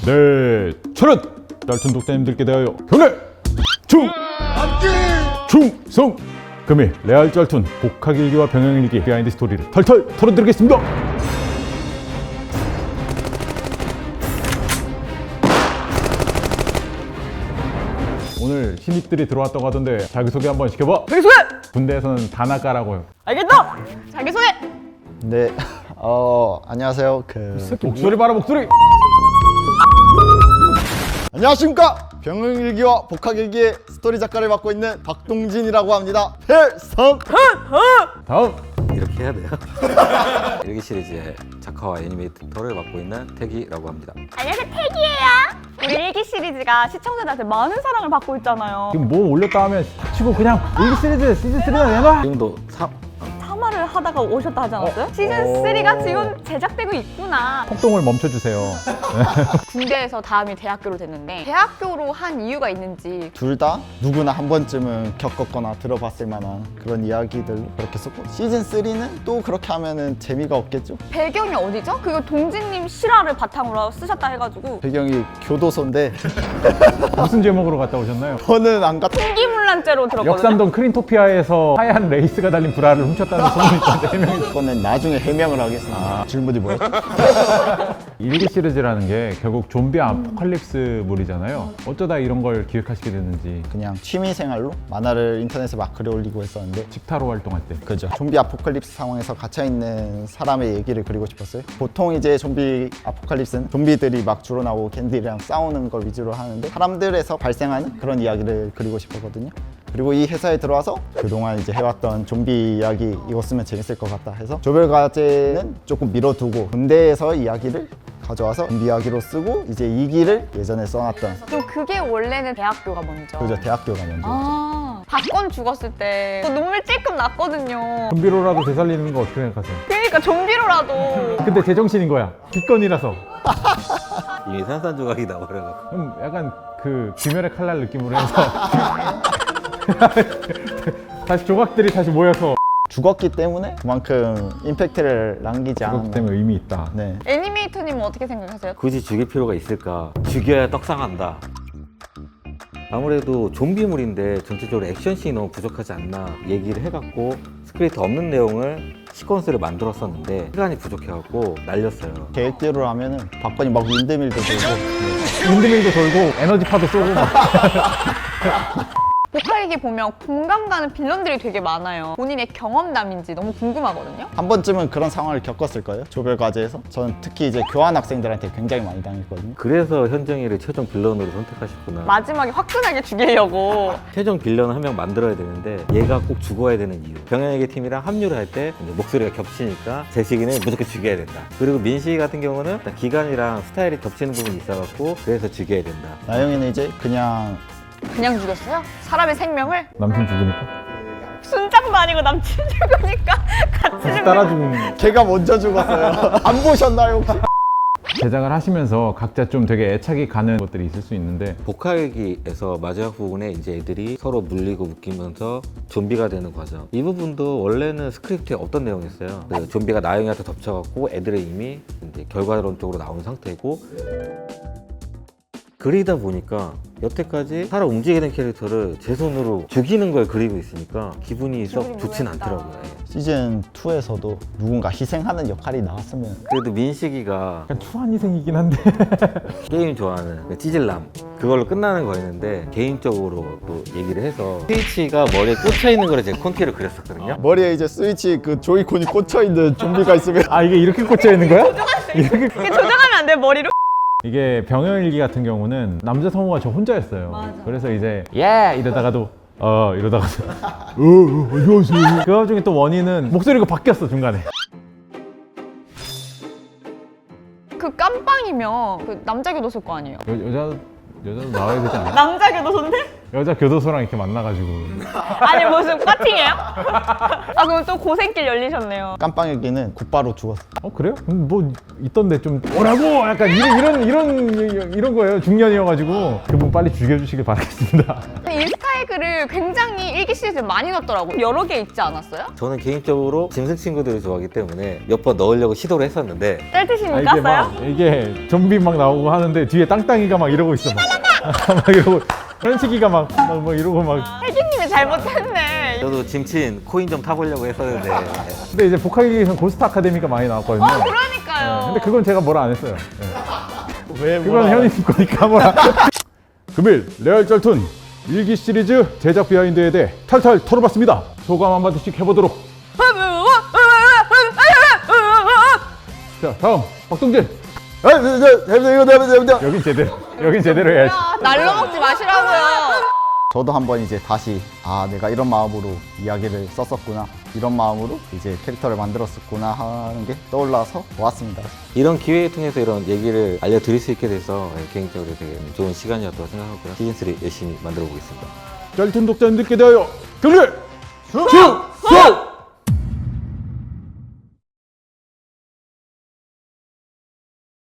네, 철은 짤툰 독자님들께 대하여 경례! 충성! 금일 레알 짤툰 복학일기와 병영일기 비하인드 스토리를 털털 털어드리겠습니다. 오늘 신입들이 들어왔다고 하던데 자기소개 한번 시켜봐. 자기소개! 군대에서는 다나까라고요. 알겠다! 자기소개! 네, 안녕하세요. 목소리 봐라, 목소리! 안녕하십니까? 병영일기와 복학일기의 스토리 작가를 맡고 있는 박동진이라고 합니다. 필성! 다음! 이렇게 해야 돼요. 일기 시리즈의 작가와 애니메이터를 맡고 있는 태기라고 합니다. 안녕하세요, 태기예요. 우리 일기 시리즈가 시청자들한테 많은 사랑을 받고 있잖아요. 지금 뭐 올렸다 하면 닥치고 그냥 일기 시리즈 시즌3나 내놔! 지금도 3화를 하다가 오셨다 하지 않았어요? 시즌3가 지금 제작되고 있구나. 폭동을 멈춰주세요. 군대에서 다음이 대학교로 됐는데 대학교로 한 이유가 있는지. 둘 다 누구나 한 번쯤은 겪었거나 들어봤을 만한 그런 이야기들 그렇게 썼고 시즌3는 또 그렇게 하면은 재미가 없겠죠? 배경이 어디죠? 그거 동진님 실화를 바탕으로 쓰셨다 해가지고 배경이 교도소인데 무슨 제목으로 갔다 오셨나요? 저는 안 갔다. 풍기문란죄로 들었거든요. 역삼동 크린토피아에서 하얀 레이스가 달린 브라를 훔쳤다는 소문이 있던데 해명이 이거는 나중에 해명을 하겠습니다. 질문이 뭐였죠? 일기 시리즈라는 게 결국 좀비 아포칼립스물이잖아요. 어쩌다 이런 걸 기획하시게 됐는지. 그냥 취미생활로 만화를 인터넷에 막 글에 올리고 했었는데 직타로 활동할 때. 그죠. 좀비 아포칼립스 상황에서 갇혀있는 사람의 얘기를 그리고 싶었어요. 보통 이제 좀비 아포칼립스는 좀비들이 막 주로 나오고 캔디랑 싸우는 걸 위주로 하는데 사람들에서 발생하는 그런 이야기를 그리고 싶었거든요. 그리고 이 회사에 들어와서 그동안 이제 해왔던 좀비 이야기 이거 쓰면 재밌을 것 같다 해서 조별과제는 조금 미뤄두고 군대에서 이야기를 가져와서 좀비 이야기로 쓰고 이제 2기를 예전에 써놨던 그럼 그게 원래는 대학교가 먼저. 그죠. 대학교가 먼저. 박건 죽었을 때 눈물 찔끔 났거든요. 좀비로라도 되살리는 거 어떻게 생각하세요? 그러니까 좀비로라도. 근데 제정신인 거야. 뒷건이라서. 이미 산산조각이 나버려서 그럼 약간 그 귀멸의 칼날 느낌으로 해서 다시 조각들이 다시 모여서 죽었기 때문에 그만큼 임팩트를 남기지 그것 않았나. 때문에 의미 있다. 네. 애니메이터님은 어떻게 생각하세요? 굳이 죽일 필요가 있을까? 죽여야 떡상한다. 아무래도 좀비물인데 전체적으로 액션씬이 너무 부족하지 않나 얘기를 해갖고 스크립트 없는 내용을 시퀀스를 만들었었는데 시간이 부족해갖고 날렸어요. 계획대로 하면은 박건이 막 윈드밀도 들고 윈드밀도 돌고 에너지파도 쏘고 막. 복학일기 보면 공감 가는 빌런들이 되게 많아요. 본인의 경험담인지 너무 궁금하거든요. 한 번쯤은 그런 상황을 겪었을 거예요. 조별과제에서. 저는 특히 이제 교환 학생들한테 굉장히 많이 당했거든요. 그래서 현정이를 최종 빌런으로 선택하셨구나. 마지막에 화끈하게 죽이려고. 최종 빌런을 한 명 만들어야 되는데 얘가 꼭 죽어야 되는 이유. 병영에게 팀이랑 합류를 할 때 목소리가 겹치니까 제식이는 무조건 죽여야 된다. 그리고 민식이 같은 경우는 기간이랑 스타일이 겹치는 부분이 있어갖고 그래서 죽여야 된다. 나영이는 이제 그냥 죽였어요? 사람의 생명을? 남친 죽으니까. 순장도 아니고 남친 죽으니까 같이 다시 따라 죽는. 걔가 먼저 죽었어요. 안 보셨나요 혹시? 제작을 하시면서 각자 좀 되게 애착이 가는 것들이 있을 수 있는데 복학일기에서 마지막 부분에 이제 애들이 서로 물리고 묶이면서 좀비가 되는 과정. 이 부분도 원래는 스크립트에 없던 내용이었어요. 그 좀비가 나영이한테 덮쳐갖고 애들은 이미 이제 결과론적으로 나온 상태고 그리다 보니까 여태까지 살아 움직이는 캐릭터를 제 손으로 죽이는 걸 그리고 있으니까 기분이 썩 좋진 묘했다. 않더라고요. 시즌2에서도 누군가 희생하는 역할이 나왔으면 그래도 민식이가 약간 추한 희생이긴 한데 게임 좋아하는 그 찌질남 그걸로 끝나는 거였는데 개인적으로 또 얘기를 해서 스위치가 머리에 꽂혀있는 거를 제가 콘티를 그렸었거든요. 머리에 이제 스위치 그 조이콘이 꽂혀있는 좀비가 있으면 아 이게 이렇게 꽂혀 있는 거야? 이렇게 이게 조정하면 안 돼, 머리로? 이게 병영일기 같은 경우는 남자 성우가 저 혼자였어요. 맞아. 그래서 이제 이러다가도 이러다가도 안녕하세요. 그 와중에 또 원인은 목소리가 바뀌었어 중간에. 그 깜빵이면 그 남자 교도소일 거 아니에요? 여자도 나와야 되지 않아? 남자 교도소인데? 여자 교도소랑 이렇게 만나가지고 아니 무슨 과팅이에요? 아 그럼 또 고생길 열리셨네요. 깜빵이기는 곧바로 죽었어. 그래요? 뭐 있던데 좀 뭐라고 약간 이런 거예요. 중년이어가지고 그분 빨리 죽여주시길 바라겠습니다. 인스타에 스태그를 굉장히 일기 시리즈에 많이 넣었더라고. 여러 개 있지 않았어요? 저는 개인적으로 짐승 친구들을 좋아하기 때문에 몇 번 넣으려고 시도를 했었는데 아, 짤트심이 이게 깠어요? 막 이게 좀비 막 나오고 하는데 뒤에 땅땅이가 막 이러고 있어 막 이러고 현식이가 막 이러고 막 혜진님이 잘못했네. 저도 짐친 코인 좀 타보려고 했었는데 근데 이제 복학기에서는 고스트 아카데미가 많이 나왔거든요. 그러니까요. 근데 그건 제가 뭐라 안 했어요. 네. 왜 그건 현님 거니까 뭐라. 금일 레알 짤툰 일기 시리즈 제작 비하인드에 대해 탈탈 털어봤습니다. 소감 한마디씩 해보도록. 자 다음 박동진. 여긴 제대로 해야지. 날로 먹지 마시라고요. 저도 한번 이제 다시 내가 이런 마음으로 이야기를 썼었구나, 이런 마음으로 이제 캐릭터를 만들었었구나 하는 게 떠올라서 좋았습니다. 이런 기회를 통해서 이런 얘기를 알려드릴 수 있게 돼서 개인적으로 되게 좋은 시간이었다고 생각하고요. 시즌3 열심히 만들어 보겠습니다. 짤툰 독자님들께 대하여 경례! 충성!